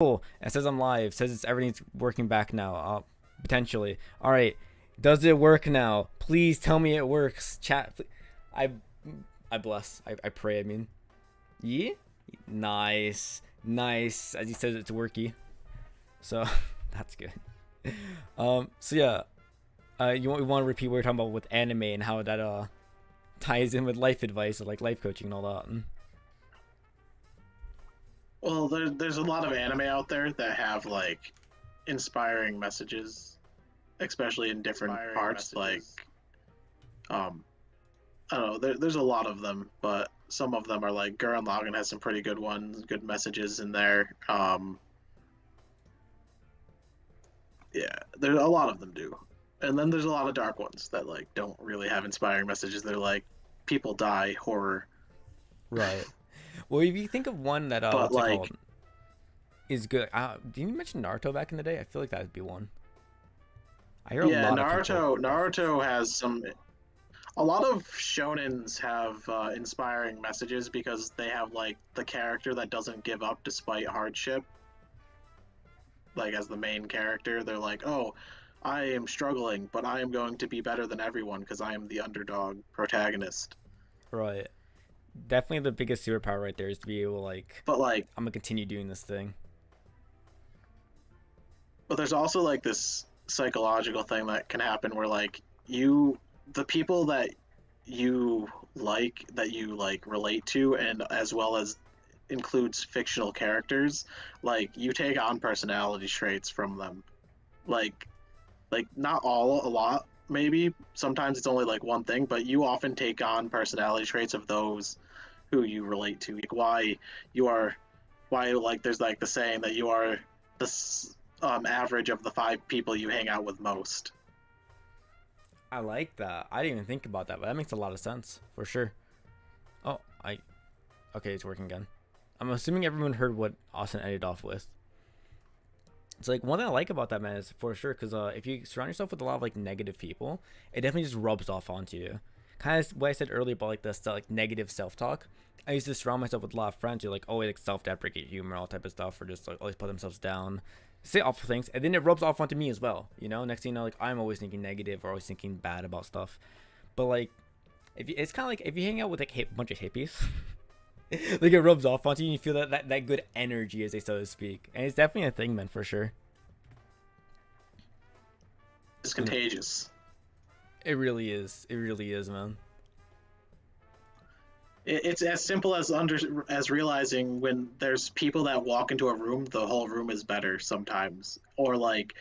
Cool. It says I'm live. It says everything's working back now. Potentially. All right. Does it work now? Please tell me it works. Chat. I I bless. I pray. I mean. Yeah. Nice. Nice. As he says, it's worky. So that's good. So yeah. We want to repeat what we were talking about with anime and how that ties in with life advice or like life coaching and all that. Well, there's a lot of anime out there that have like inspiring messages, especially in different parts. Like, I don't know, there's a lot of them, but some of them are like Gurren Lagann has some pretty good ones, good messages in there. Yeah, there's a lot of them do, and then there's a lot of dark ones that like don't really have inspiring messages. They're like people die, horror. Right. Well, if you think of one that But what's it like, called is good. Did you mention Naruto back in the day? I feel like that would be one. I hear a yeah, lot of people reference. Naruto has some. A lot of shonens have inspiring messages because they have like the character that doesn't give up despite hardship. Like as the main character, they're like, "Oh, I am struggling, but I am going to be better than everyone because I am the underdog protagonist." Right. Definitely the biggest superpower right there is to be able to like But like, I'm gonna continue doing this thing. but there's also like this psychological thing that can happen where like the people that you like relate to, and as well as includes fictional characters, like you take on personality traits from them. Like not all, a lot maybe. Sometimes it's only like one thing, but you often take on personality traits of those who you relate to. Like you are why like there's like the saying that you are the average of the five people you hang out with most. I like that. I didn't even think about that, but that makes a lot of sense for sure. Oh, okay, it's working again. I'm assuming everyone heard what Austin ended off with. It's like one thing I like about that man is for sure because if you surround yourself with a lot of like negative people, it definitely just rubs off onto you. Kind of what I said earlier about like the like negative self talk. I used to surround myself with a lot of friends who like always like self deprecate humor, all type of stuff, or just like always put themselves down, say awful things, and then it rubs off onto me as well. You know, next thing you know, like I'm always thinking negative or always thinking bad about stuff. But like, if you, it's kind of like if you hang out with like a bunch of hippies. Like it rubs off onto you and you feel that good energy as they so to speak, and it's definitely a thing, man, for sure. It's contagious. It really is, man. It's as simple as realizing when there's people that walk into a room, the whole room is better sometimes, or like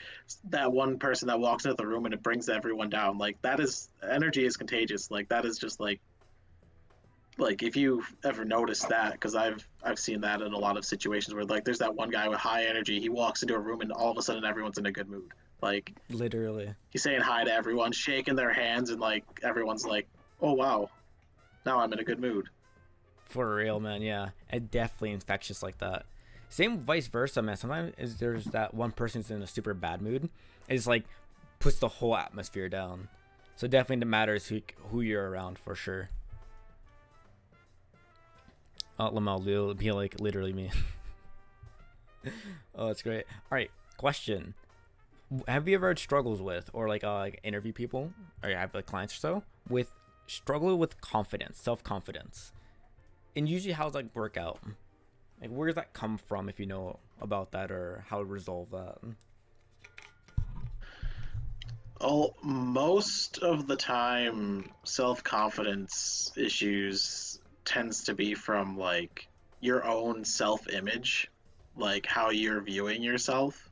that one person that walks into the room and it brings everyone down. Like that is energy is contagious. Like that is just like if you ever noticed that, because I've seen that in a lot of situations where like there's that one guy with high energy, he walks into a room and all of a sudden everyone's in a good mood. Like Literally. he's saying hi to everyone, shaking their hands, and like everyone's like, "Oh wow, now I'm in a good mood." For real, man. Yeah, it definitely infectious like that. Same vice versa, man. Sometimes is there's that one person's in a super bad mood. It's like puts the whole atmosphere down. So definitely it matters who you're around for sure. Lamel will be like literally me. Oh, that's great. All right, question. Have you ever had struggles with or like interview people or you have like clients or so with struggle with confidence, self-confidence? And usually how's like work out? Like where does that come from if you know about that or how to resolve that? Oh, most of the time, self-confidence issues tends to be from like your own self-image, like how you're viewing yourself.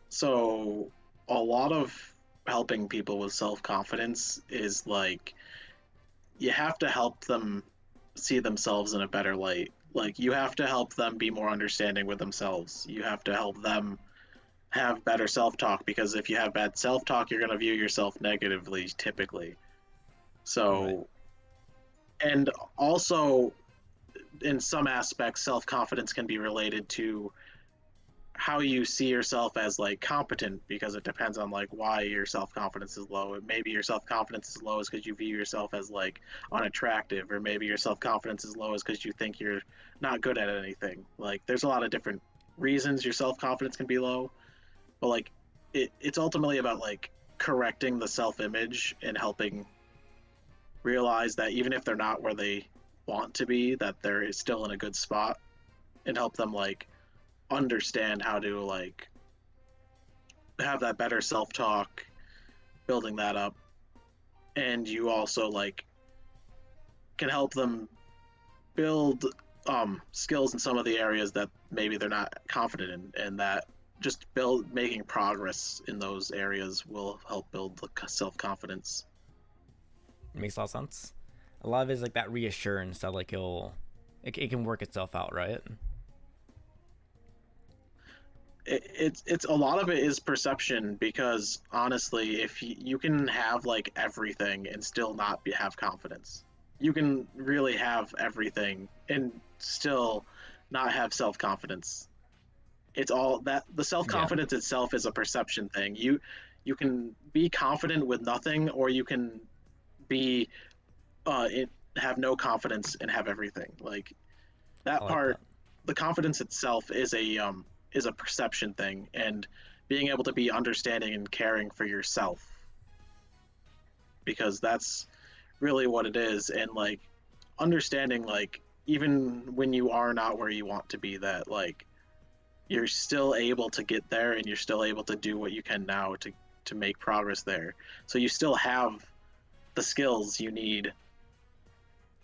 So, a lot of helping people with self-confidence is like you have to help them see themselves in a better light. Like you have to help them be more understanding with themselves. You have to help them have better self-talk, because if you have bad self-talk, you're going to view yourself negatively typically. Right. So, and also in some aspects, self-confidence can be related to how you see yourself as like competent, because it depends on like why your self-confidence is low. Maybe your self-confidence is low is because you view yourself as like unattractive, or maybe your self-confidence is low is because you think you're not good at anything. Like there's a lot of different reasons your self-confidence can be low, but like it's ultimately about like correcting the self-image and helping realize that even if they're not where they want to be, that they're still in a good spot, and help them like understand how to like have that better self-talk, building that up. And you also like can help them build skills in some of the areas that maybe they're not confident in, and that just build making progress in those areas will help build the self-confidence. It makes a lot of sense. A lot of it is like that reassurance that like it can work itself out, right? It's a lot of it is perception, because honestly, if you can have like everything and still not have confidence, you can really have everything and still not have self-confidence. It's all that the Yeah, self-confidence itself is a perception thing. You can be confident with nothing, or you can be have no confidence and have everything. Like I that like part, that. the confidence itself is a perception thing, and being able to be understanding and caring for yourself, because that's really what it is. And like understanding like even when you are not where you want to be, that like you're still able to get there, and you're still able to do what you can now to make progress there. So you still have the skills you need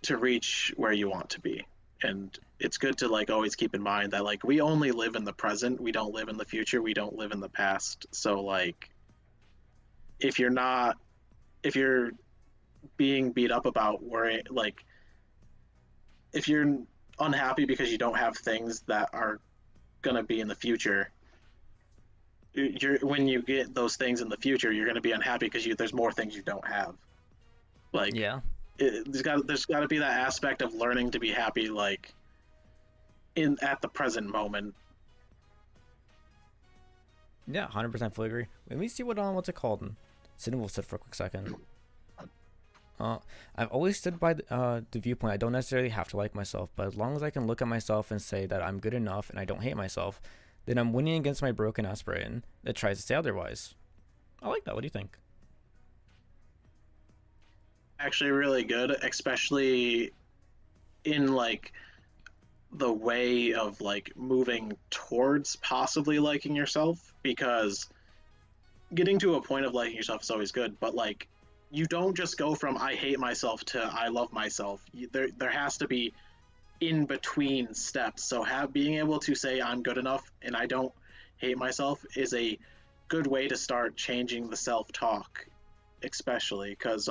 to reach where you want to be. And it's good to like always keep in mind that like we only live in the present, we don't live in the future, we don't live in the past. So like if you're not if you're being beat up about worrying, like if you're unhappy because you don't have things that are going to be in the future, you're when you get those things in the future, you're going to be unhappy because there's more things you don't have. Like Yeah, there's got to be that aspect of learning to be happy, like in at the present moment. yeah, 100% fully agree. Let me see what's it called. Sit will sit for a quick second. Uh, I've always stood by the viewpoint. I don't necessarily have to like myself, but as long as I can look at myself and say that I'm good enough and I don't hate myself, then I'm winning against my broken ass brain that tries to say otherwise. I like that. What do you think? Actually really good, especially in like the way of like moving towards possibly liking yourself, because getting to a point of liking yourself is always good, but like you don't just go from I hate myself to I love myself. There has to be in between steps. So have being able to say I'm good enough and I don't hate myself is a good way to start changing the self-talk, especially because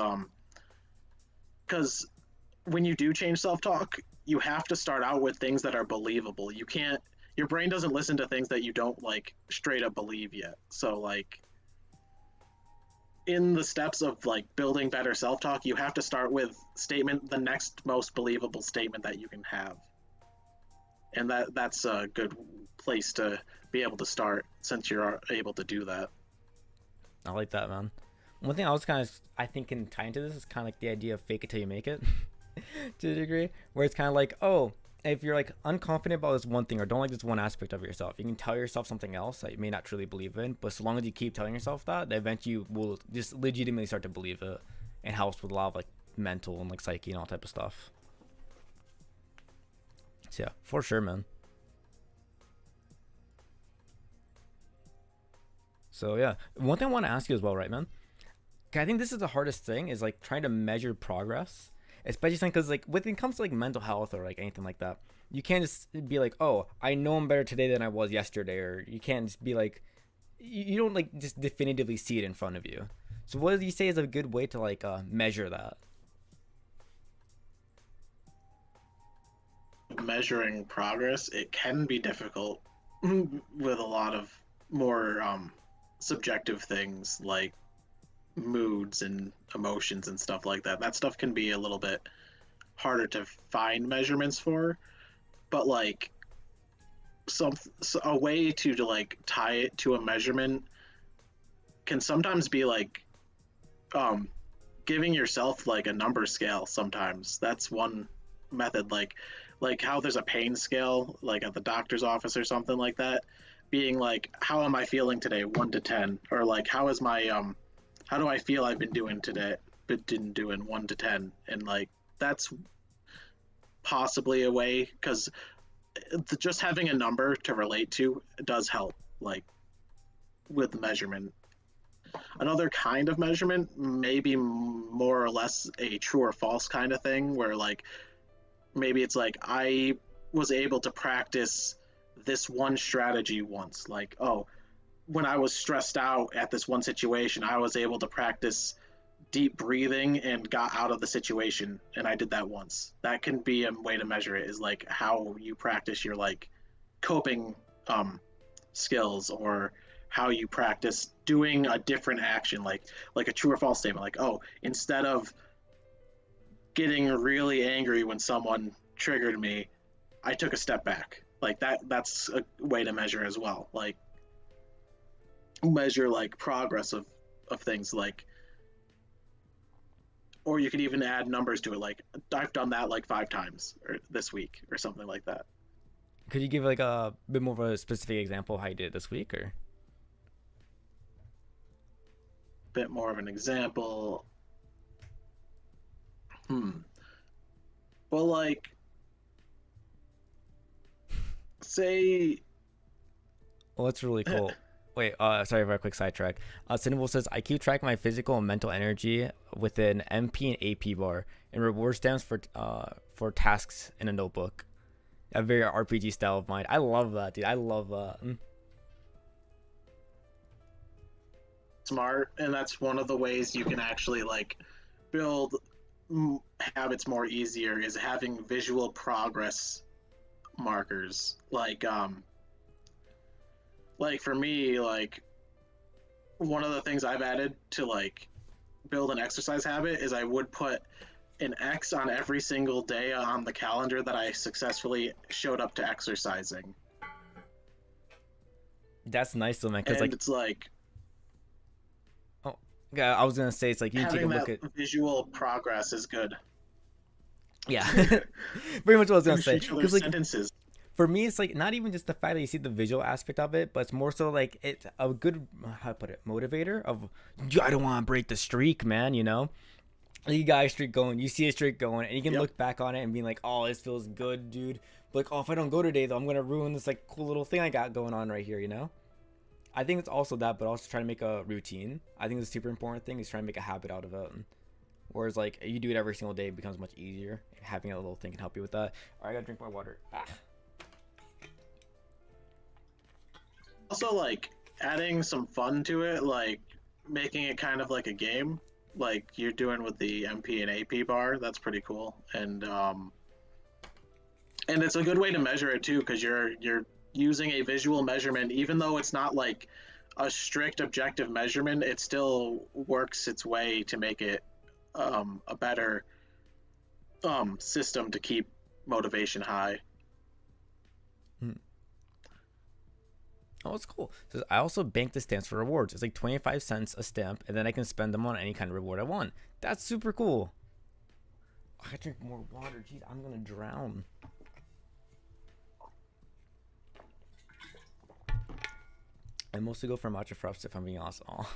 when you do change self-talk, you have to start out with things that are believable. You can't Your brain doesn't listen to things that you don't like straight up believe yet. So like in the steps of like building better self-talk, you have to start with the next most believable statement that you can have. And that's a good place to be able to start, since you're able to do that. I like that, man. One thing I was I think can tie into this is kind of like the idea of fake it till you make it, to a degree, where it's kind of like, oh, if you're like unconfident about this one thing or don't like this one aspect of yourself, you can tell yourself something else that you may not truly believe in, but so long as you keep telling yourself that eventually you will just legitimately start to believe it, and helps with a lot of like mental and like psyche and all type of stuff. So yeah, for sure, man. So yeah, one thing I want to ask you as well, right, man? 'Cause I think this is the hardest thing is like trying to measure progress, especially because like when it comes to like mental health or like anything like that, you can't just be like, oh, I know I'm better today than I was yesterday, or you can't just be like, you don't like just definitively see it in front of you. So what do you say is a good way to like measure that? Measuring progress, it can be difficult with a lot of more subjective things like moods and emotions and stuff like that. That stuff can be a little bit harder to find measurements for. But like a way to like tie it to a measurement can sometimes be like um giving yourself like a number scale. Sometimes that's one method, like how there's a pain scale like at the doctor's office or something like that, being like, how am I feeling today, 1 to 10, or like how is my how do I feel I've been doing today, been doing 1 to 10, and like that's possibly a way, because just having a number to relate to does help, like with measurement. Another kind of measurement, maybe more or less a true or false kind of thing, where like maybe it's like I was able to practice this one strategy once. Like, oh, when I was stressed out at this one situation, I was able to practice deep breathing and got out of the situation, and I did that once. That can be a way to measure it, is like how you practice your like coping skills, or how you practice doing a different action, like a true or false statement, like, oh, instead of getting really angry when someone triggered me, I took a step back. Like that's a way to measure as well, like measure like progress of things, like, or you could even add numbers to it, like I've done that like 5 times or this week or something like that. Could you give like a bit more of a specific example of how you did it this week, or? Bit more of an example. Well, like, say, Well, that's really cool. Wait, sorry for a quick sidetrack. Cinnable says, I keep track of my physical and mental energy with an MP and AP bar, and reward stamps for tasks in a notebook. A very RPG style of mine. I love that, dude. I love that. smart, and that's one of the ways you can actually like build habits more easier, is having visual progress markers, like for me, like one of the things I've added to like build an exercise habit is I would put an X on every single day on the calendar that I successfully showed up to exercising. That's nice though, man. Cause And like, it's like oh, yeah, I was gonna say it's like you take a having look that at, visual progress is good. yeah, very much what I was gonna say. Each other's Cause like sentences. for me, it's like not even just the fact that you see the visual aspect of it, but it's more so like it's a good, how to put it, motivator of, I don't want to break the streak, man. You know, you got a streak going, you see a streak going, and you can Yep. look back on it and be like, oh, this feels good, dude. But like, oh, if I don't go today, though, I'm gonna ruin this like cool little thing I got going on right here. You know, I think it's also that, but also trying to make a routine. I think the super important thing is trying to make a habit out of it. Whereas like you do it every single day, it becomes much easier. Having a little thing can help you with that. All right, I gotta drink more water. Also, like adding some fun to it, like making it kind of like a game, like you're doing with the MP and AP bar. That's pretty cool, and it's a good way to measure it too, because you're using a visual measurement, even though it's not like a strict objective measurement. It still works its way to make it a better system to keep motivation high. Oh, it's cool. So I also bank the stamps for rewards. It's like 25 cents a stamp, and then I can spend them on any kind of reward I want. That's super cool. I gotta drink more water. Jeez, I'm gonna drown. I mostly go for matcha fraps if I'm being honest. Aw.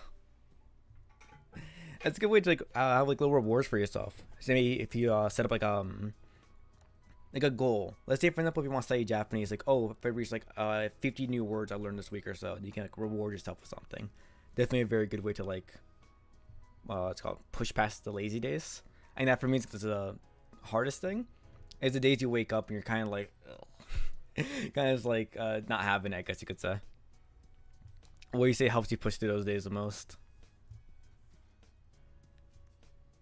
That's a good way to like have like little rewards for yourself. So maybe if you set up like a goal. Let's say for example, if you want to study Japanese, like, oh, if I reach like 50 new words I learned this week or so, you can like reward yourself with something. Definitely a very good way to like it's called push past the lazy days. And that for me is the hardest thing. Is the days you wake up and you're kind of like kind of like not having it, I guess you could say. What do you say helps you push through those days the most?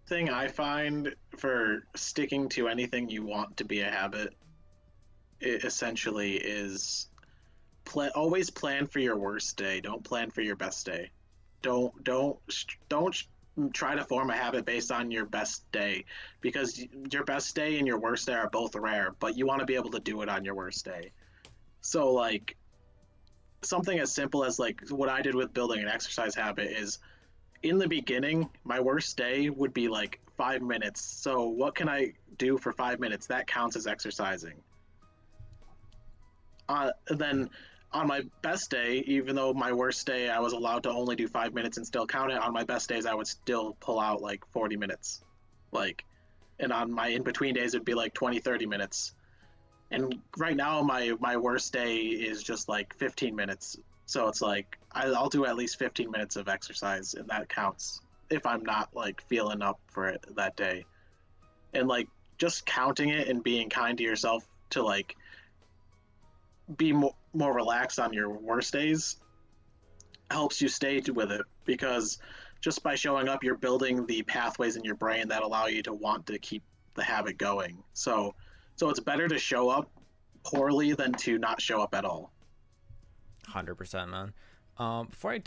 Thing I find for sticking to anything you want to be a habit, it essentially is always plan for your worst day. Don't plan for your best day. Don't try to form a habit based on your best day, because your best day and your worst day are both rare, but you want to be able to do it on your worst day. So like something as simple as like what I did with building an exercise habit is in the beginning, my worst day would be like 5 minutes. So what can I do for 5 minutes? That counts as exercising. Then on my best day, even though my worst day I was allowed to only do 5 minutes and still count it, on my best days I would still pull out like 40 minutes. Like, and on my in between days it'd be like 20, 30 minutes. And right now my worst day is just like 15 minutes. So it's like I'll do at least 15 minutes of exercise, and that counts if I'm not like feeling up for it that day. And like just counting it and being kind to yourself to like be more relaxed on your worst days helps you stay with it, because just by showing up you're building the pathways in your brain that allow you to want to keep the habit going. So it's better to show up poorly than to not show up at all. 100%, man. Before I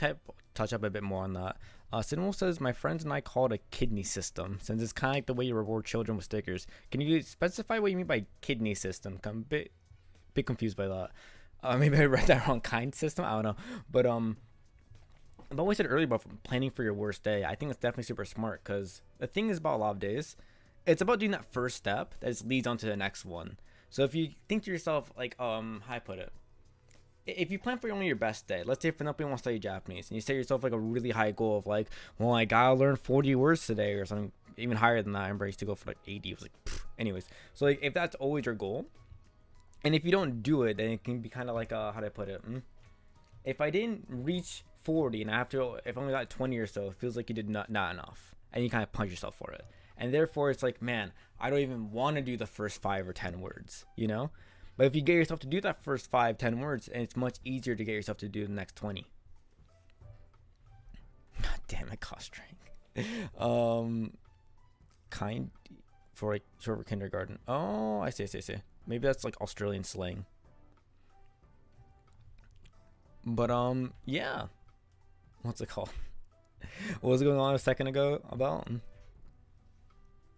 touch up a bit more on that, Cinema says my friends and I call it a kidney system, since it's kind of like the way you reward children with stickers. Can you specify what you mean by kidney system? I'm a bit confused by that. Maybe I read that wrong. Kind system, I don't know. But I've always said earlier about planning for your worst day. I think it's definitely super smart, because the thing is about a lot of days, it's about doing that first step that just leads on to the next one. So if you think to yourself, like, how I put it, if you plan for only your best day, let's say for example you want to study Japanese, and you set yourself like a really high goal of like, well, I gotta learn 40 words today or something even higher than that. I embraced to go for like 80. It was like, pfft. Anyways, so like if that's always your goal, and if you don't do it, then it can be kind of like how do I put it? If I didn't reach 40 and I have to, if I only got 20 or so, it feels like you did not enough, and you kind of punch yourself for it. And therefore, it's like, man, I don't even want to do the first 5 or 10 words, you know? But if you get yourself to do that first 5, 10 words, and it's much easier to get yourself to do the next 20. God damn it, cost strength. Kind for like short for kindergarten. Oh, I see. Maybe that's like Australian slang. But yeah. What's it called? What was going on a second ago about?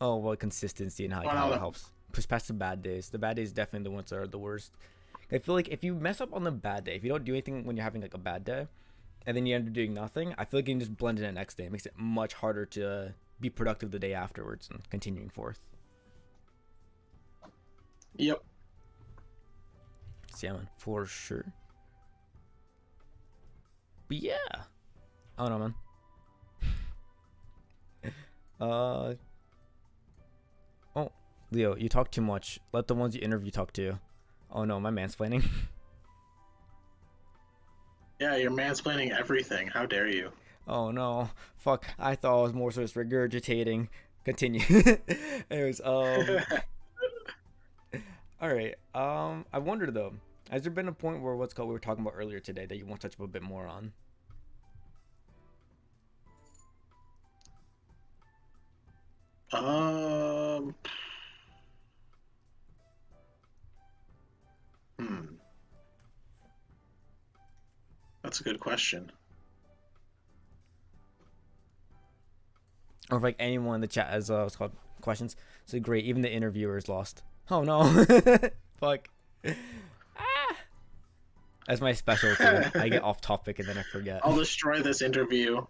Oh, well, consistency and how it helps push past the bad days. The bad days definitely the ones that are the worst. I feel like if you mess up on the bad day, if you don't do anything when you're having like a bad day, and then you end up doing nothing, I feel like you can just blend in the next day. It makes it much harder to be productive the day afterwards and continuing forth. Yep. So yeah, man, for sure. But yeah, I don't know, man. Oh, Leo, you talk too much. Let the ones you interview talk to you. Oh no, am I mansplaining? Yeah, you're mansplaining everything. How dare you? Oh no, fuck. I thought I was more so just regurgitating. Continue. Anyways, all right. I wonder though, has there been a point where what's called we were talking about earlier today that you want to touch a bit more on? Um. Hmm. That's a good question. Or if like anyone in the chat has what's called questions. So great, even the interviewer is lost. Oh no. Fuck. Ah. That's my specialty. I get off topic and then I forget. I'll destroy this interview.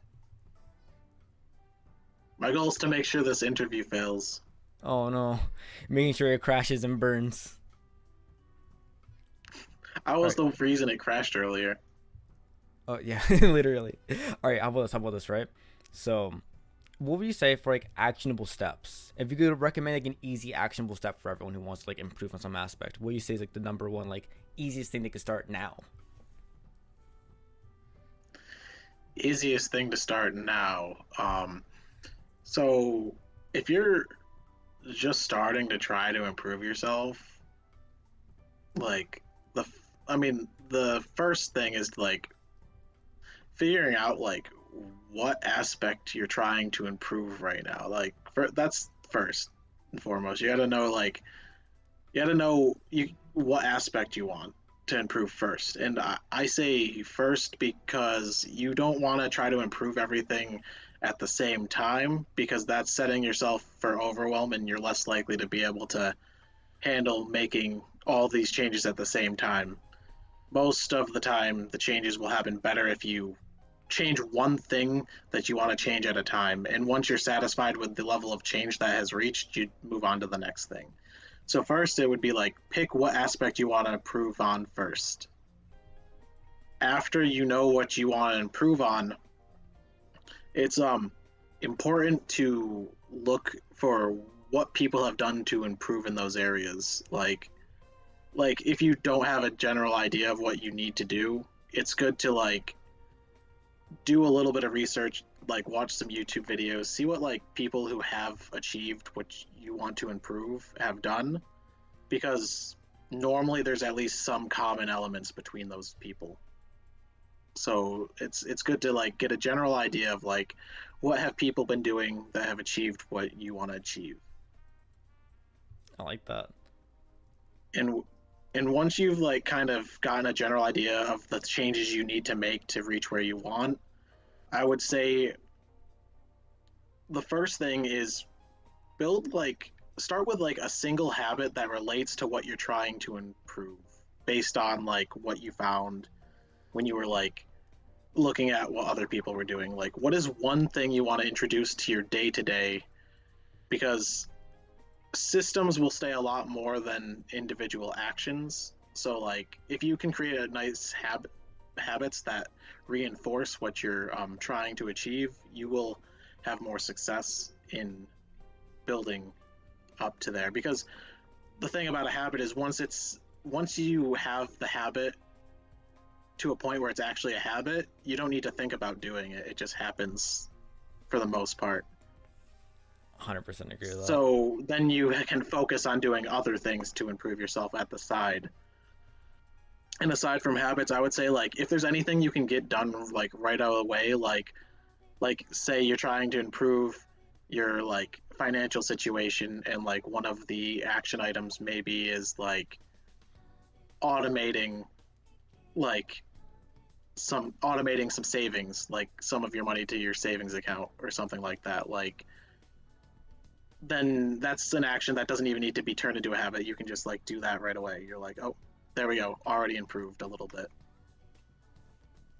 My goal is to make sure this interview fails. Oh no. Making sure it crashes and burns. I was the reason it crashed earlier. Oh yeah, literally. All right, how about this, right? So, what would you say for like actionable steps? If you could recommend like an easy actionable step for everyone who wants to like improve on some aspect, what do you say is like the number one like easiest thing they could start now? Easiest thing to start now. So if you're just starting to try to improve yourself, like the first thing is like figuring out like what aspect you're trying to improve right now. Like that's first and foremost. You gotta know what aspect you want to improve first. And I say first because you don't want to try to improve everything at the same time, because that's setting yourself for overwhelm and you're less likely to be able to handle making all these changes at the same time. most of the time the changes will happen better if you change one thing that you want to change at a time. And once you're satisfied with the level of change that has reached, you move on to the next thing. So first it would be like pick what aspect you want to improve on first. After you know what you want to improve on, it's important to look for what people have done to improve in those areas. Like if you don't have a general idea of what you need to do, it's good to like do a little bit of research, like watch some YouTube videos, see what like people who have achieved what you want to improve have done, because normally there's at least some common elements between those people. So it's good to like get a general idea of like what have people been doing that have achieved what you want to achieve. I like that. And and once you've like kind of gotten a general idea of the changes you need to make to reach where you want, I would say the first thing is build like start with like a single habit that relates to what you're trying to improve based on like what you found when you were like looking at what other people were doing. Like what is one thing you want to introduce to your day to day, because systems will stay a lot more than individual actions. So like if you can create a nice habits that reinforce what you're trying to achieve, you will have more success in building up to there. Because the thing about a habit is once you have the habit to a point where it's actually a habit, you don't need to think about doing it. It just happens for the most part. 100% agree with that. So then you can focus on doing other things to improve yourself at the side. And aside from habits, I would say like if there's anything you can get done like right out of the way, like say you're trying to improve your like financial situation, and like one of the action items maybe is like automating like automating some savings, like some of your money to your savings account or something like that. Like then that's an action that doesn't even need to be turned into a habit. You can just like do that right away. You're like, oh, there we go, already improved a little bit.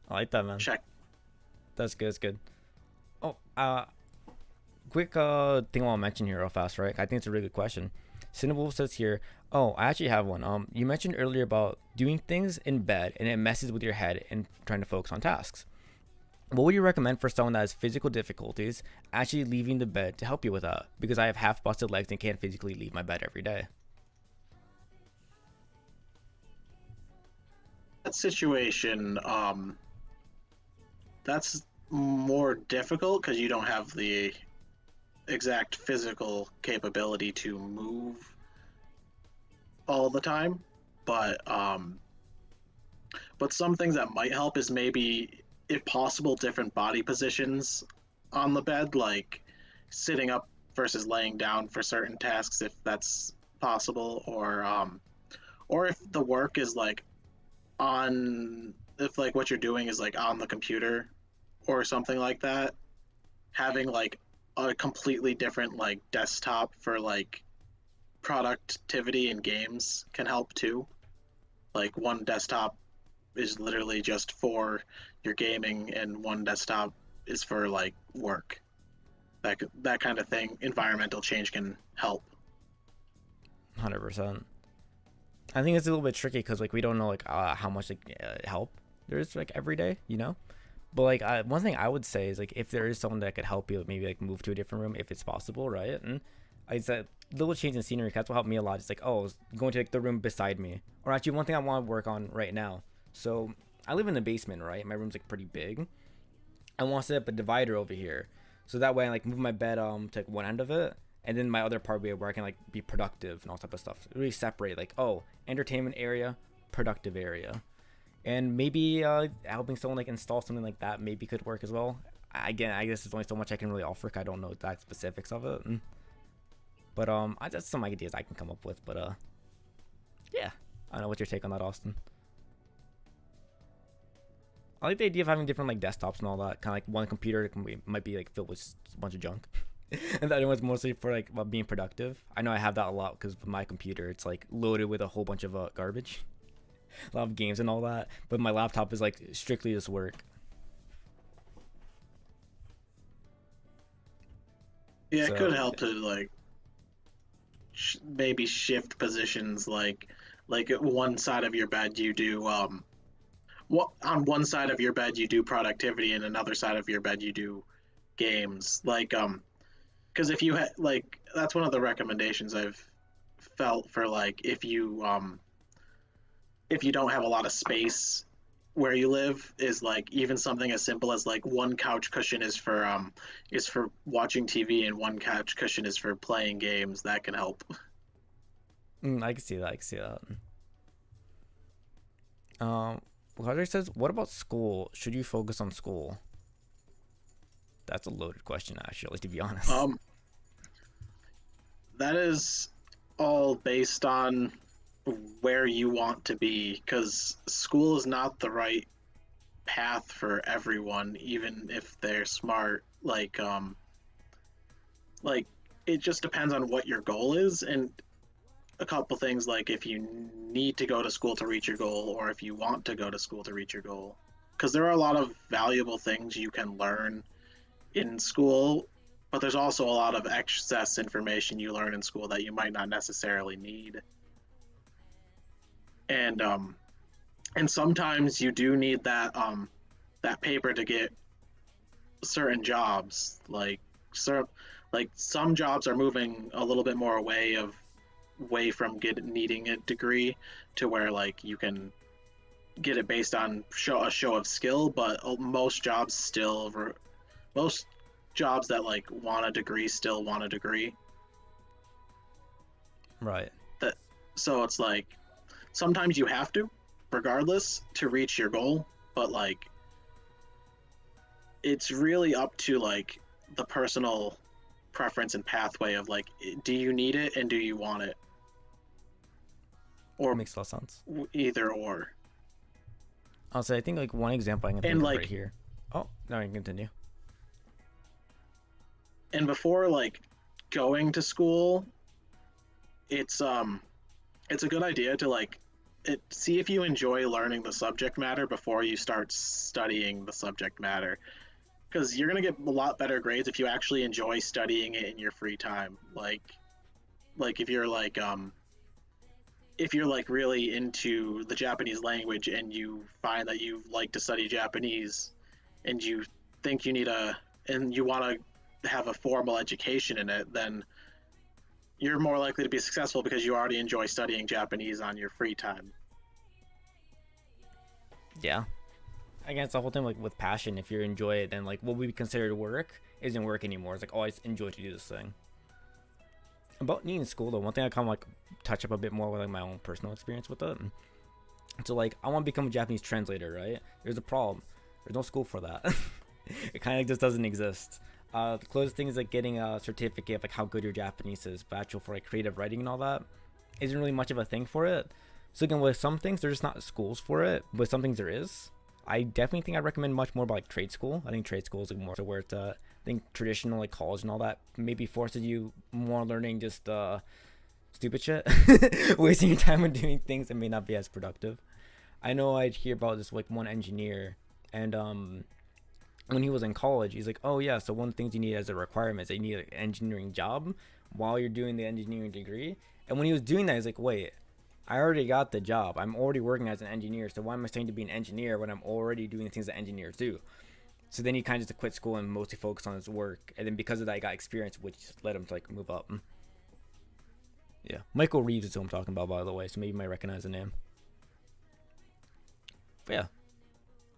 I like that, man. Check. That's good. That's good. Oh, quick thing I want to mention here real fast, right? I think it's a really good question. Cinewolf says here, oh, I actually have one. You mentioned earlier about doing things in bed and it messes with your head and trying to focus on tasks. What would you recommend for someone that has physical difficulties actually leaving the bed to help you with that? Because I have half busted legs and can't physically leave my bed every day. That situation, that's more difficult because you don't have the exact physical capability to move all the time. But some things that might help is maybe, if possible, different body positions on the bed, like sitting up versus laying down for certain tasks, if that's possible, or if the work is like on, if like what you're doing is like on the computer or something like that, having like a completely different like desktop for like productivity in games can help too. Like one desktop is literally just for your gaming and one desktop is for like work. That kind of thing, environmental change can help. 100%. I think it's a little bit tricky because like we don't know like how much like help there is like every day, you know. But like one thing I would say is like if there is someone that could help you, maybe like move to a different room if it's possible, right? And I said little change in scenery that's what helped me a lot. It's like, oh, going to like the room beside me, or actually one thing I want to work on right now. So I live in the basement, right? My room's like pretty big. I want to set up a divider over here, so that way I like move my bed to like one end of it, and then my other part where I can like be productive and all type of stuff. Really separate like, oh, entertainment area, productive area, and maybe helping someone like install something like that maybe could work as well. Again, I guess there's only so much I can really offer. I don't know the exact specifics of it, but that's some ideas I can come up with. But yeah, I don't know what's your take on that, Austin. I like the idea of having different like desktops and all that. Kind of like one computer might be like filled with a bunch of junk, and the other one's mostly for like being productive. I know I have that a lot because my computer it's like loaded with a whole bunch of garbage. a lot of games and all that. But my laptop is like strictly just work. Yeah, it could So help to like maybe shift positions, like at one side of your bed you do what on one side of your bed you do productivity and another side of your bed you do games. Like because if you like that's one of the recommendations I've felt for like if you don't have a lot of space where you live is like even something as simple as like one couch cushion is for watching TV and one couch cushion is for playing games. That can help. I can see that. I can see that. Um, Roger says, "What about school? Should you focus on school?" That's a loaded question, actually. To be honest. Um, that is all based on where you want to be because school is not the right path for everyone, even if they're smart. Like it just depends on what your goal is and a couple things like if you need to go to school to reach your goal or if you want to go to school to reach your goal. Because there are a lot of valuable things you can learn in school, but there's also a lot of excess information you learn in school that you might not necessarily need. And and sometimes you do need that paper to get certain jobs. Like some jobs are moving a little bit more away from needing a degree to where like you can get it based on a show of skill, but most jobs that like want a degree still want a degree. Right. That so it's like sometimes you have to, regardless, to reach your goal, but like it's really up to like the personal preference and pathway of like do you need it and do you want it or Makes a lot of sense. either or. I'll say I think like one example I can think And of like right here. Oh, no, I can continue. and before like going to school, it's it's a good idea to like see if you enjoy learning the subject matter before you start studying the subject matter because you're going to get a lot better grades if you actually enjoy studying it in your free time. Like if you're like really into the Japanese language and you find that you like to study Japanese and you think you need and you want to have a formal education in it, then you're more likely to be successful because you already enjoy studying Japanese on your free time. Yeah. Again, it's the whole thing like with passion. If you enjoy it, then like what we consider work isn't work anymore. It's like, oh, I just enjoy to do this thing. About needing school though, one thing I kind of like touch up a bit more with like my own personal experience with it. So like, I want to become a Japanese translator, right? There's a problem. There's no school for that. It kind of just doesn't exist. The closest thing is like getting a certificate of like how good your Japanese is, but actual for like creative writing and all that isn't really much of a thing for it. So again, with some things there's not schools for it, but some things there is. I definitely think I recommend much more about like trade school. I think trade school is like more so where it's I think traditional like college and all that maybe forces you more learning just stupid shit, wasting your time on doing things that may not be as productive. I know I'd hear about this like one engineer, and when he was in college, he's like, oh yeah, so one of the things you need as a requirement is that you need an engineering job while you're doing the engineering degree. And when he was doing that, he's like, wait, I already got the job. I'm already working as an engineer, so why am I saying to be an engineer when I'm already doing the things that engineers do? So then he kind of just quit school and mostly focused on his work. And then because of that, he got experience, which led him to like move up. Yeah, Michael Reeves is who I'm talking about, by the way, so maybe you might recognize the name. But yeah.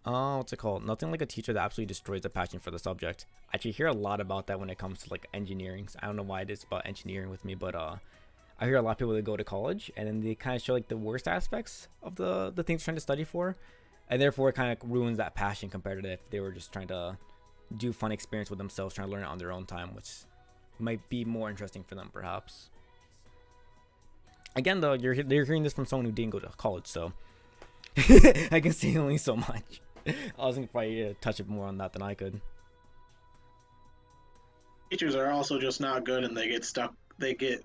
What's it called? Nothing like a teacher that absolutely destroys the passion for the subject. I actually hear a lot about that when it comes to like engineering. I don't know why it is about engineering with me, but I hear a lot of people that go to college and then they kind of show like the worst aspects of the things they're trying to study for, and therefore it kind of ruins that passion compared to if they were just trying to do fun experience with themselves, trying to learn it on their own time, which might be more interesting for them perhaps. Again, though, you're hearing this from someone who didn't go to college, so I can say only so much. I was gonna probably touch it more on that than I could. Teachers are also just not good and they get stuck. They get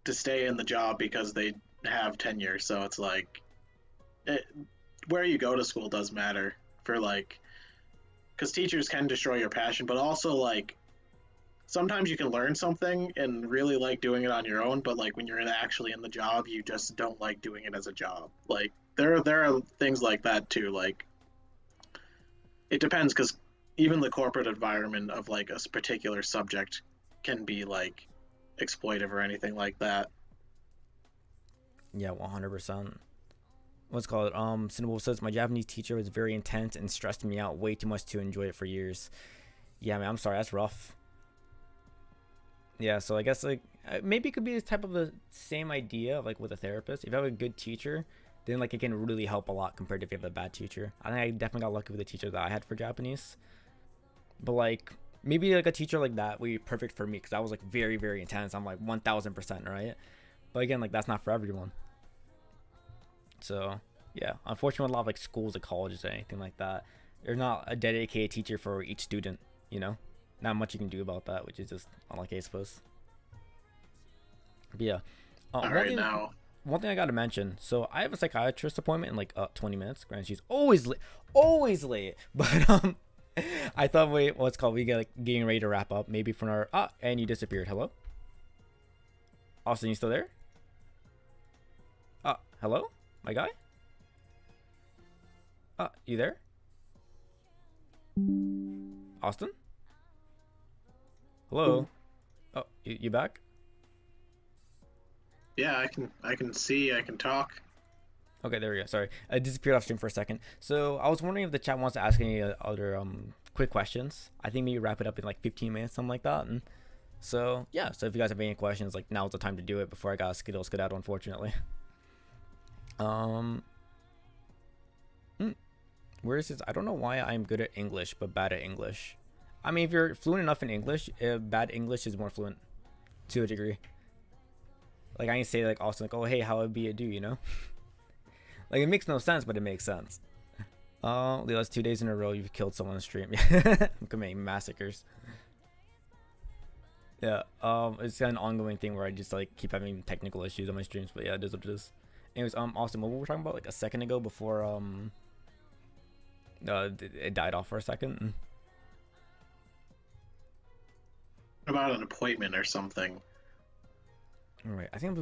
to stay in the job because they have tenure. So it's like it, where you go to school does matter for like, because teachers can destroy your passion, but also like sometimes you can learn something and really like doing it on your own, but like when you're actually in the job, you just don't like doing it as a job. Like there are things like that too. Like it depends because even the corporate environment of like a particular subject can be like exploitive or anything like that. Yeah, 100%. What's it called? Cinnable says my Japanese teacher was very intense and stressed me out way too much to enjoy it for years. Yeah, man, I'm sorry, that's rough. Yeah, so I guess like maybe it could be this type of the same idea of like with a therapist. If you have a good teacher, then like it can really help a lot compared to if you have a bad teacher. I think I definitely got lucky with the teacher that I had for Japanese. But like maybe like a teacher like that would be perfect for me because I was like very very intense. I'm like 1000%, right? But again, like that's not for everyone. So yeah, unfortunately, a lot of like schools, like colleges, or anything like that, there's not a dedicated teacher for each student. You know, not much you can do about that, which is just unlucky, I suppose. But yeah, All one right, thing, now one thing I gotta mention. So I have a psychiatrist appointment in like 20 minutes. Granted, she's always late, always late. But I thought what's called we get like getting ready to wrap up. Maybe for our and you disappeared. Hello, Austin, you still there? Hello, my guy. You there, Austin? Hello. Oh, you back? yeah, I can see, I can talk. Okay, there we go. Sorry, I disappeared off stream for a second. So I was wondering if the chat wants to ask any other quick questions. I think maybe wrap it up in like 15 minutes, something like that. And so yeah, so if you guys have any questions, like now's the time to do it before I got skedaddle, unfortunately. Um, where is this? I don't know why I'm good at English but bad at English. I mean, if you're fluent enough in English, bad English is more fluent to a degree. Like I can say like also like, oh hey, how would be a do, you know? Like it makes no sense, but it makes sense. Leo, that's 2 days in a row you've killed someone on stream. I'm committing massacres. Yeah, it's an ongoing thing where I just like keep having technical issues on my streams, but yeah, it is what it is. Anyways, Austin, what were we talking about like a second ago before it died off for a second? About an appointment or something. All right, I think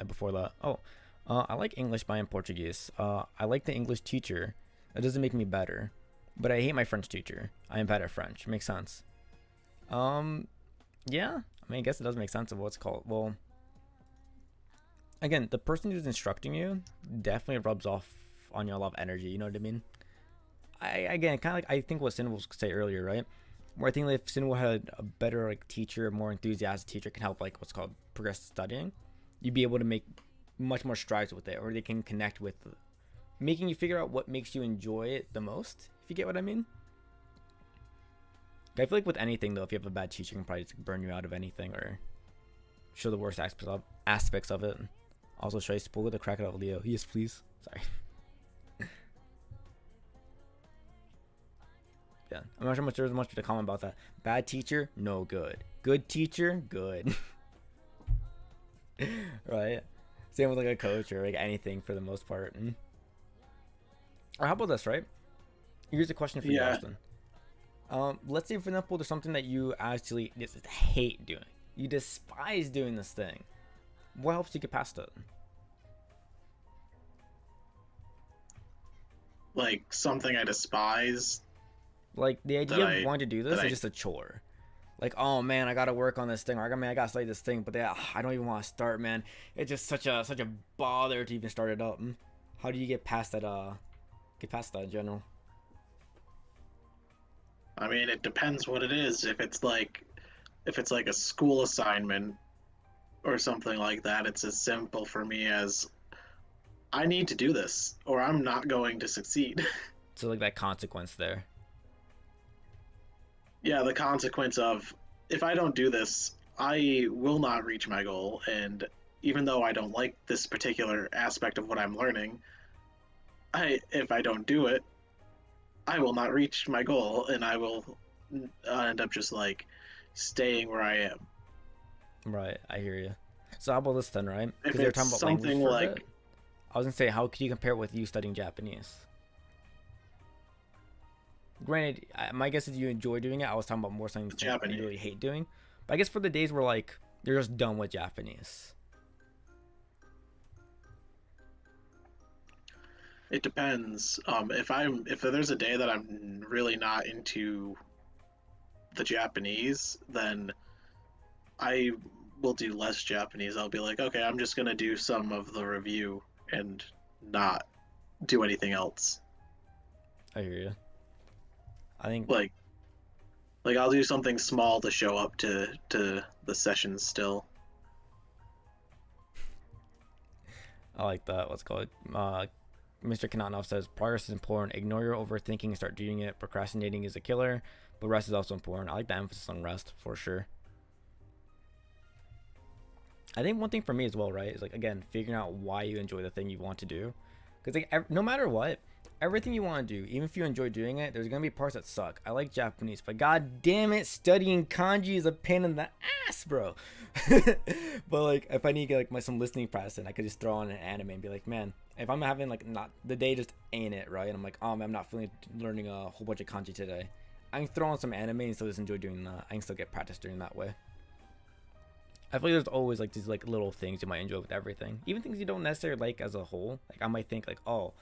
before that. Oh, I like English, but I'm Portuguese. I like the English teacher. That doesn't make me better, but I hate my French teacher. I am bad at French. Makes sense. Yeah. I mean, I guess it does make sense of what's called. Well, again, the person who's instructing you definitely rubs off on you a lot of energy. You know what I mean? Again, kind of like I think what Sin was say earlier, right? Where I think if Sin had a better like teacher, more enthusiastic teacher, can help like what's called progress studying, you'd be able to make much more strides with it, or they can connect with making you figure out what makes you enjoy it the most. If you get what I mean. I feel like with anything though, if you have a bad teacher, can probably just burn you out of anything or show the worst aspects of it. Also, should I spoil the crack out of Leo? Yes, please. Sorry. Yeah, I'm not sure there's much to comment about that. Bad teacher, no good. Good teacher, good. Right. Same with like a coach or like anything for the most part. Or how about this, right? Here's a question for you, Yeah. Austin. Let's say for example, there's something that you actually just hate doing. You despise doing this thing. What helps you get past it? Like something I despise Like the that idea of wanting to do that this is I just a chore. Like, oh man, I gotta work on this thing, or I gotta study this thing, but I don't even want to start, man. It's just such a bother to even start it up. How do you get past that? Get past that in general. I mean, it depends what it is. If it's like a school assignment or something like that, it's as simple for me as I need to do this or I'm not going to succeed. So like that consequence there. Yeah, the consequence of if I don't do this, I will not reach my goal, and even though I don't like this particular aspect of what I'm learning, I if I don't do it, I will not reach my goal and I will end up just like staying where I am. Right, I hear you. So how about this then, right? If Because they were it's talking about language something for a like bit. I was gonna say, how could you compare it with you studying Japanese? Granted, my guess is you enjoy doing it. I was talking about more something that you really Japanese. hate doing. But I guess for the days where like you're just done with Japanese. It depends. If there's a day that I'm really not into the Japanese, then I will do less Japanese. I'll be like, okay, I'm just gonna do some of the review and not do anything else. I hear you. I think Like I'll do something small to show up to the sessions still. I like that. What's it called? Mr. Kananov says progress is important. Ignore your overthinking and start doing it. Procrastinating is a killer, but rest is also important. I like the emphasis on rest for sure. I think one thing for me as well, right, is like again figuring out why you enjoy the thing you want to do, because like no matter what, everything you want to do, even if you enjoy doing it, there's gonna be parts that suck. I like Japanese, but god damn it, studying kanji is a pain in the ass, bro. But like if I need to get like some listening practice in, I could just throw on an anime and be like, man, if I'm having like not the day just ain't it right, and I'm like, oh man, I'm not feeling learning a whole bunch of kanji today, I can throw on some anime and still just enjoy doing that. I can still get practice doing that way. I feel like there's always like these like little things you might enjoy with everything, even things you don't necessarily like as a whole. Like I might think like, oh,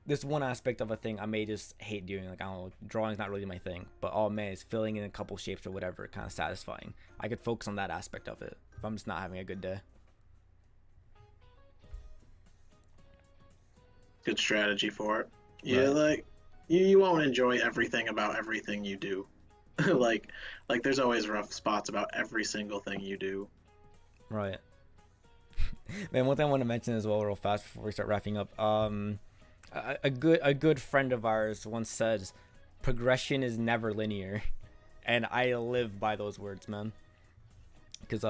this one aspect of a thing I may just hate doing. Like I don't know, drawing's not really my thing, but oh man, it's filling in a couple shapes or whatever, kind of satisfying. I could focus on that aspect of it if I'm just not having a good day. Good strategy for it. Yeah, Right, like you won't enjoy everything about everything you do. like there's always rough spots about every single thing you do. right. Man, one thing I want to mention as well, real fast before we start wrapping up. A good friend of ours once said, "Progression is never linear," and I live by those words, man. Because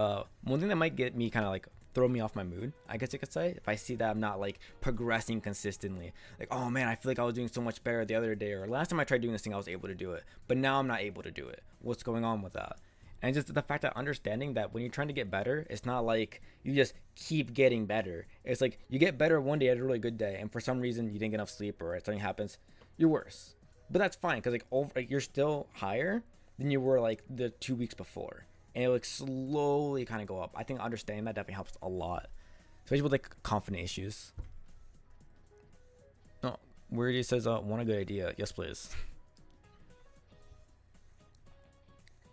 one thing that might get me kind of like throw me off my mood, I guess you could say, if I see that I'm not like progressing consistently, like oh man, I feel like I was doing so much better the other day, or last time I tried doing this thing I was able to do it, but now I'm not able to do it. What's going on with that? And just the fact that understanding that when you're trying to get better, it's not like you just keep getting better. It's like you get better one day at a really good day, and for some reason you didn't get enough sleep or something happens, you're worse. But that's fine because like you're still higher than you were like the 2 weeks before, and it like slowly kind of go up. I think understanding that definitely helps a lot, especially with like confident issues. No, where he says, "Want a good idea?" Yes, please.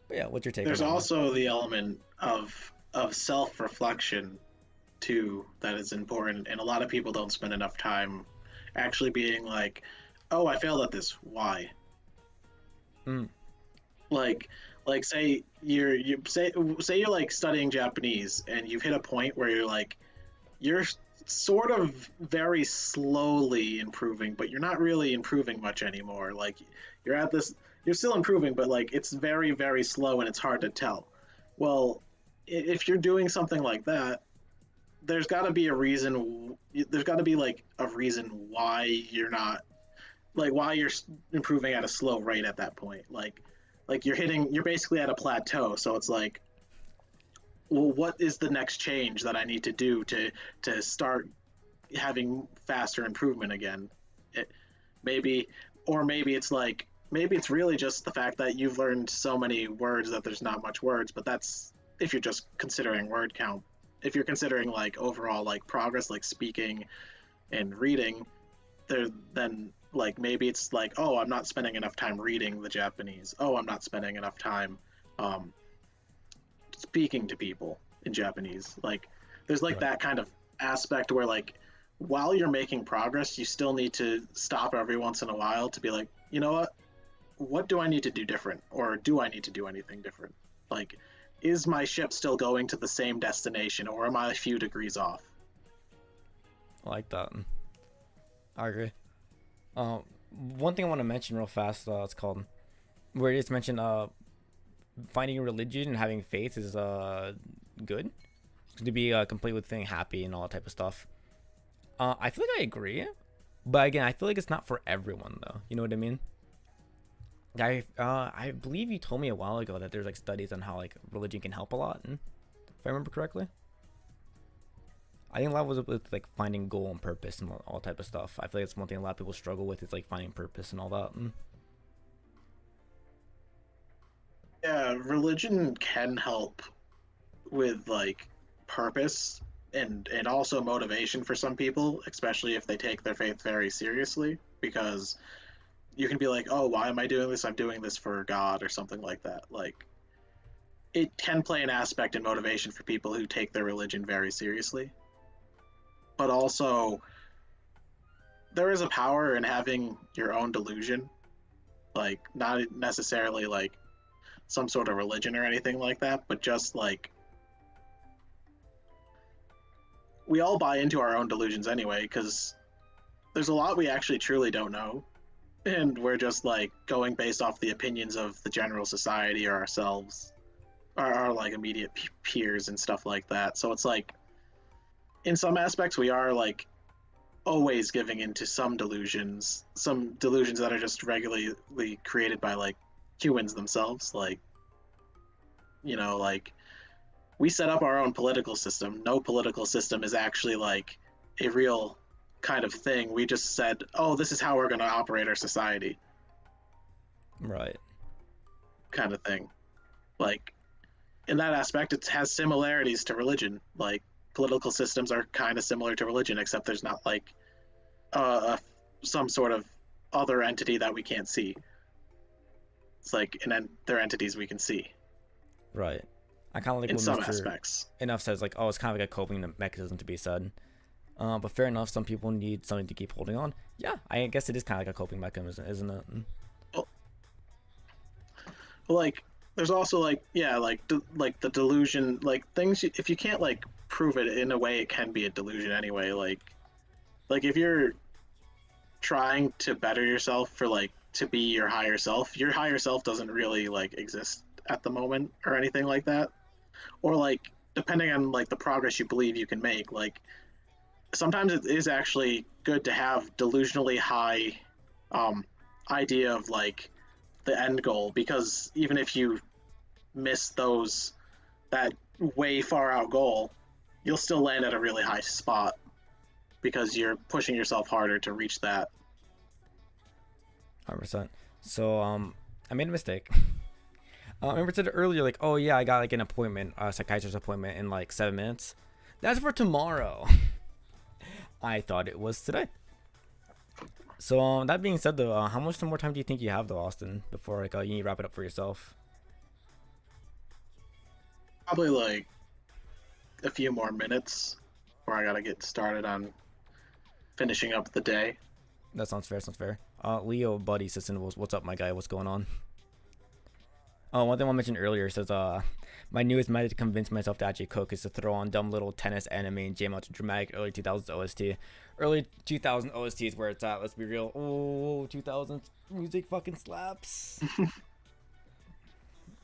But yeah, what's your take on There's that, man? also the element of self-reflection too that is important, and a lot of people don't spend enough time actually being like, "Oh, I failed at this. Why?" Mm, Like say say you're like studying Japanese and you've hit a point where you're like you're sort of very slowly improving, but you're not really improving much anymore. Like you're at this, you're still improving, but like it's very, very slow and it's hard to tell. Well, if you're doing something like that, there's got to be a reason. There's got to be like a reason why you're not like why you're improving at a slow rate at that point. Like you're basically at a plateau. So it's like, well, what is the next change that I need to do to start having faster improvement again? It, maybe, or maybe it's like maybe it's really just the fact that you've learned so many words that there's not much words. But that's if you're just considering word count. If you're considering like overall like progress, like speaking and reading, there then like maybe it's like, oh, I'm not spending enough time reading the Japanese. Oh, I'm not spending enough time um, speaking to people in Japanese. Like there's like right. that kind of aspect where like while you're making progress, you still need to stop every once in a while to be like, you know what do I need to do different? Or do I need to do anything different? Like, is my ship still going to the same destination or am I a few degrees off? I like that. I agree. Um, One thing I want to mention real fast, it's called where it's mentioned finding a religion and having faith is good to be complete with being happy and all that type of stuff. I feel like I agree, but again, I feel like it's not for everyone though. You know what I mean? I believe you told me a while ago that there's like studies on how like religion can help a lot, if I remember correctly. I think a lot was with like finding goal and purpose and all type of stuff. I feel like it's one thing a lot of people struggle with is like finding purpose and all that. Yeah, religion can help with like purpose and also motivation for some people, especially if they take their faith very seriously, because you can be like, "Oh, why am I doing this? I'm doing this for God," or something like that. Like it can play an aspect in motivation for people who take their religion very seriously. But also there is a power in having your own delusion, like not necessarily like some sort of religion or anything like that, but just like we all buy into our own delusions anyway, because there's a lot we actually truly don't know. And we're just like going based off the opinions of the general society or ourselves, or our like immediate peers and stuff like that. So it's like, in some aspects, we are like always giving into some delusions that are just regularly created by like humans themselves. Like, like we set up our own political system. No political system is actually like a real kind of thing. We just said, oh, this is how we're going to operate our society. Right. Kind of thing. Like, in that aspect, it has similarities to religion. Like, political systems are kind of similar to religion, except there's not like some sort of other entity that we can't see. It's like they're entities we can see. Right. I kind of like in what some Mr. aspects. Enough says like, oh, it's kind of like a coping mechanism to be said. But fair enough. Some people need something to keep holding on. Yeah, I guess it is kind of like a coping mechanism, isn't it? Well, like there's also like like the delusion, like things. If you can't like prove it in a way, it can be a delusion anyway. Like if you're trying to better yourself for like to be your higher self doesn't really like exist at the moment or anything like that. Or like depending on like the progress you believe you can make, like sometimes it is actually good to have delusionally high idea of like the end goal, because even if you miss that way far out goal, you'll still land at a really high spot because you're pushing yourself harder to reach that. 100%. So I made a mistake. I remember said earlier like, oh yeah, I got like an appointment, a psychiatrist appointment in like 7 minutes. That's for tomorrow. I thought it was today. So that being said though, how much more time do you think you have though, Austin, before like you need to wrap it up for yourself? Probably like a few more minutes before I gotta get started on finishing up the day. That sounds fair. Sounds fair. Leo, buddy, says, "What's up, my guy? What's going on?" Oh, one thing I mentioned earlier says, my newest method to convince myself to actually cook is to throw on dumb little tennis anime and jam out to dramatic early 2000s OST. Early 2000 OST is where it's at. Let's be real. Oh, 2000s music fucking slaps.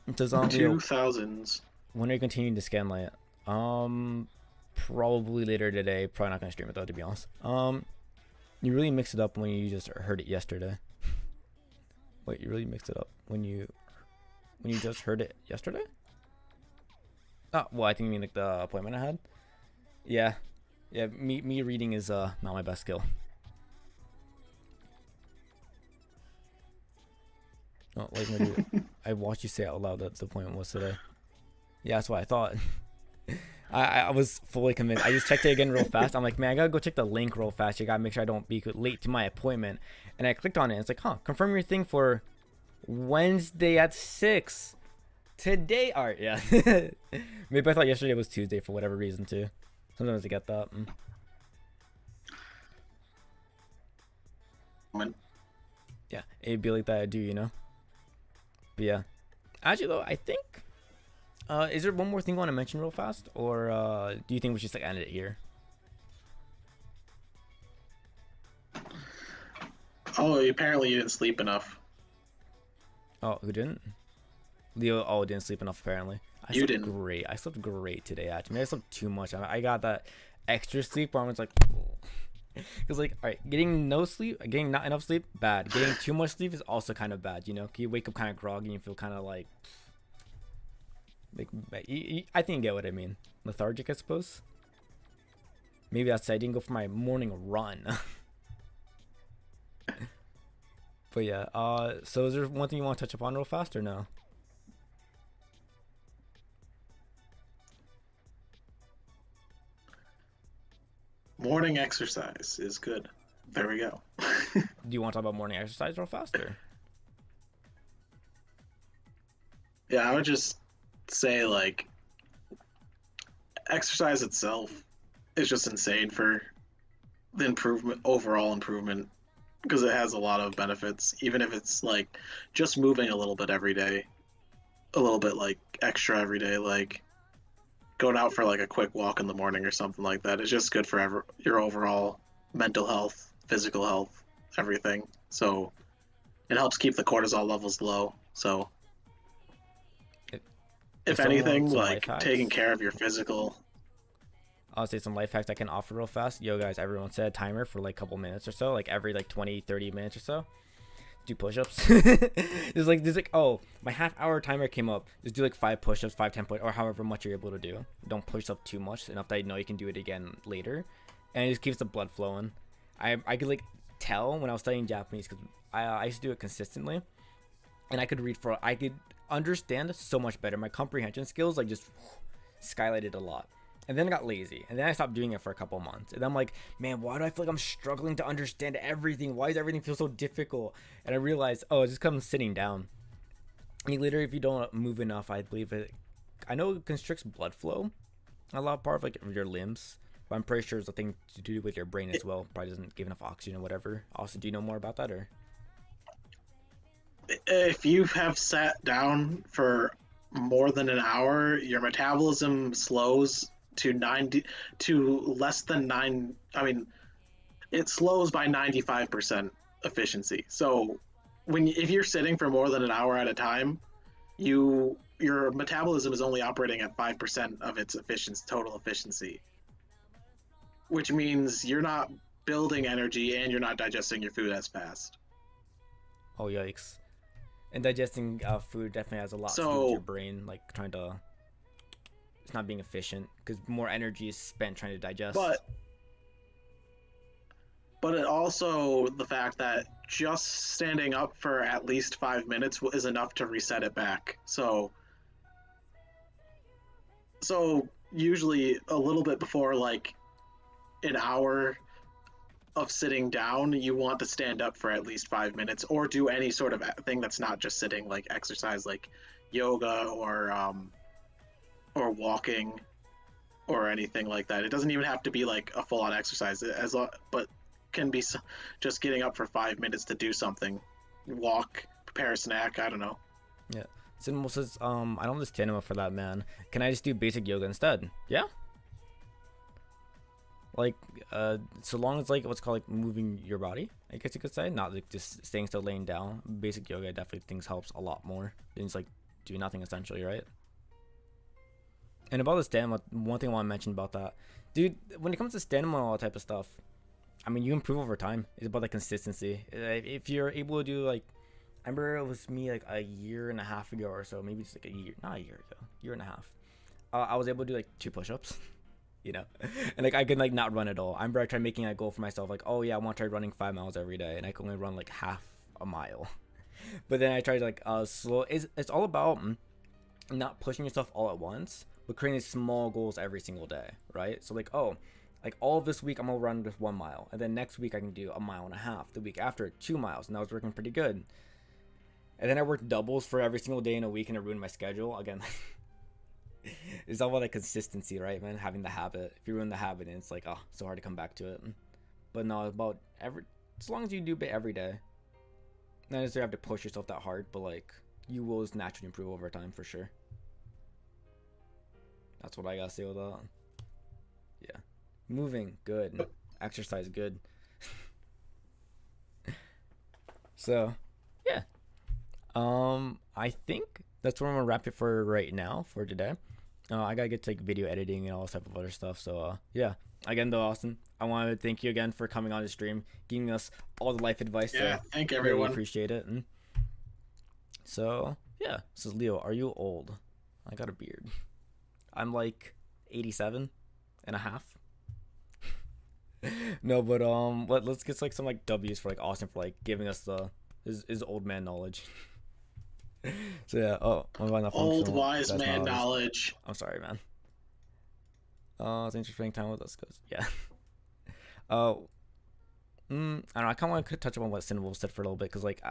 It says, 2000s. When are you continuing to Scanlight? Probably later today. Probably not gonna stream it though, to be honest. You really mixed it up when you just heard it yesterday. Wait, you really mixed it up when you just heard it yesterday? Oh, well, I think you mean like the appointment I had. Yeah, me reading is not my best skill. Oh, like maybe I watched you say out loud that the appointment was today. Yeah, that's what I thought. I was fully convinced. I just checked it again real fast. I'm like, man, I gotta go check the link real fast. You gotta make sure I don't be late to my appointment. And I clicked on it. And it's like, huh, confirm your thing for Wednesday at 6. Today, alright, yeah. Maybe I thought yesterday was Tuesday for whatever reason too. Sometimes I get that. Yeah, it'd be like that, I do, you know. But yeah, actually though, I think. Is there one more thing you want to mention real fast, or do you think we should just like end it here? Oh, apparently you didn't sleep enough. Oh, who didn't? Leo, didn't sleep enough apparently. You didn't. Great. I slept great today. Actually, maybe I slept too much. I got that extra sleep where I was like, because like, all right, getting no sleep, getting not enough sleep, bad. Getting too much sleep is also kind of bad. You know, you wake up kind of groggy and you feel kind of like I think you get what I mean. Lethargic, I suppose. Maybe that's it. I didn't go for my morning run. But yeah, so is there one thing you want to touch upon real fast or no? Morning exercise is good. There we go. Do you want to talk about morning exercise real fast or? Yeah, I would just say like exercise itself is just insane for the improvement, overall improvement, because it has a lot of benefits. Even if it's like just moving a little bit every day, a little bit like extra every day, like going out for like a quick walk in the morning or something like that. It's just good for your overall mental health, physical health, everything. So it helps keep the cortisol levels low. So If, if if someone anything, wants some life like taking hacks, care of your physical. I'll say some life hacks I can offer real fast. Yo, guys, everyone set a timer for like a couple minutes or so, like every like 20, 30 minutes or so. Do push-ups. there's like, oh, my half-hour timer came up. Just do like 5 push-ups, 5, 10 push, or however much you're able to do. Don't push yourself too much, enough that you know you can do it again later, and it just keeps the blood flowing. I could like tell when I was studying Japanese because I used to do it consistently, and I could understand so much better. My comprehension skills like just skylighted a lot. And then I got lazy, and then I stopped doing it for a couple months. And I'm like, man, why do I feel like I'm struggling to understand everything? Why does everything feel so difficult? And I realized, oh, it just comes sitting down. I mean, literally, if you don't move enough, I believe it. I know it constricts blood flow, a lot part of like your limbs, but I'm pretty sure it's a thing to do with your brain as well. Probably doesn't give enough oxygen or whatever. Also, do you know more about that or? If you have sat down for more than an hour, your metabolism slows to 90 to less than 9. I mean, it slows by 95% efficiency. So if you're sitting for more than an hour at a time, your metabolism is only operating at 5% of its efficiency, total efficiency, which means you're not building energy and you're not digesting your food as fast. Oh yikes! And digesting food definitely has a lot to do with your So, brain, like trying to. It's not being efficient because more energy is spent trying to digest. but it also the fact that just standing up for at least 5 minutes is enough to reset it back. So usually a little bit before like an hour of sitting down, you want to stand up for at least 5 minutes or do any sort of thing that's not just sitting, like exercise, like yoga or walking or anything like that. It doesn't even have to be like a full on exercise, but can be just getting up for 5 minutes to do something, walk, prepare a snack. I don't know. Yeah. Cinema says, I don't understand him for that, man. Can I just do basic yoga instead? Yeah. Like, so long as like what's called like moving your body, I guess you could say, not like just staying still, laying down. Basic yoga, I definitely think helps a lot more than just like do nothing essentially, right? And about the stamina, one thing I want to mention about that, dude, when it comes to stamina and all that type of stuff, I mean, you improve over time. It's about the consistency. If you're able to do like, I remember it was me like a year and a half ago or so, maybe just like a year, not a year ago, year and a half. I was able to do like 2 push-ups, you know, and like I could like not run at all. I remember I tried making a goal for myself, like, oh yeah, I want to try running 5 miles every day, and I could only run like half a mile. But then I tried like slow. It's all about not pushing yourself all at once, but creating small goals every single day, right? So like, oh, like all of this week I'm gonna run just 1 mile, and then next week I can do a mile and a half. The week after 2 miles, and that was working pretty good. And then I worked doubles for every single day in a week, and it ruined my schedule again. It's all about like consistency, right, man? Having the habit. If you ruin the habit, and it's like, oh, so hard to come back to it. But no, about as long as you do it every day, not necessarily have to push yourself that hard, but like you will just naturally improve over time for sure. That's what I gotta say with that. Yeah, moving good, exercise good. So yeah, I think that's where I'm gonna wrap it for right now for today. I gotta get to like video editing and all this type of other stuff. So yeah, again though, Austin, I want to thank you again for coming on the stream, giving us all the life advice. Yeah, So thank really everyone. appreciate it. And so yeah, this is Leo. Are you old? I got a beard. I'm like 87 and a half. No, but let's get like some like W's for like Austin for like giving us the his old man knowledge. So yeah. Oh, what about not Old functional? wise That's man not ours. knowledge. I'm sorry, man. Thanks for spending time with us, cause yeah. Uh, I don't know. I kind of want to touch upon what Cinewolf said for a little bit, cause like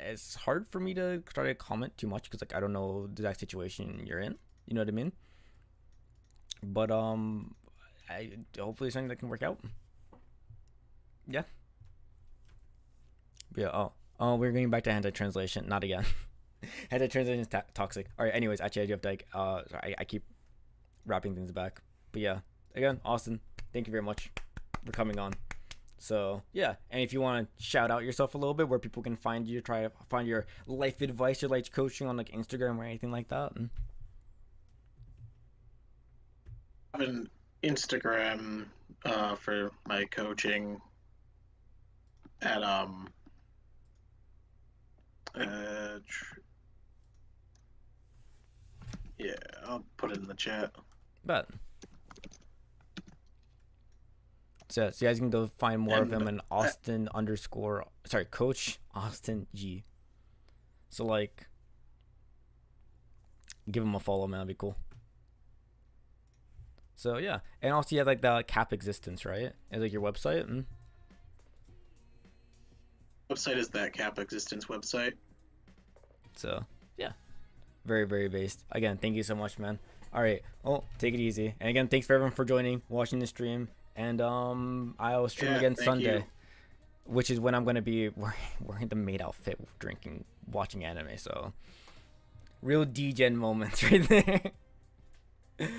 it's hard for me to try to comment too much, cause like I don't know the exact situation you're in. You know what I mean? But I hopefully something that can work out. Yeah. Yeah. We're going back to anti translation. Not again. Anti translation is toxic. All right. Anyways, actually, I do have to like sorry, I keep wrapping things back. But yeah, again, Austin, thank you very much for coming on. So yeah, and if you want to shout out yourself a little bit, where people can find you, try to find your life advice, your life coaching on like Instagram or anything like that. And I have an Instagram for my coaching at yeah, I'll put it in the chat. but so you guys can go find more of And him in Austin underscore sorry Coach Austin G. So like, give him a follow, man. That'd be cool. So yeah, and also you have like the Cap Existence, right? It's like your website. website is that Cap Existence website. So yeah, very very based. Again, thank you so much, man. All right, well, take it easy. And again, thanks for everyone for joining, watching the stream. And I'll stream Yeah, again thank Sunday, you. which is when I'm gonna be wearing the maid outfit, drinking, watching anime. So real DGen moments right there.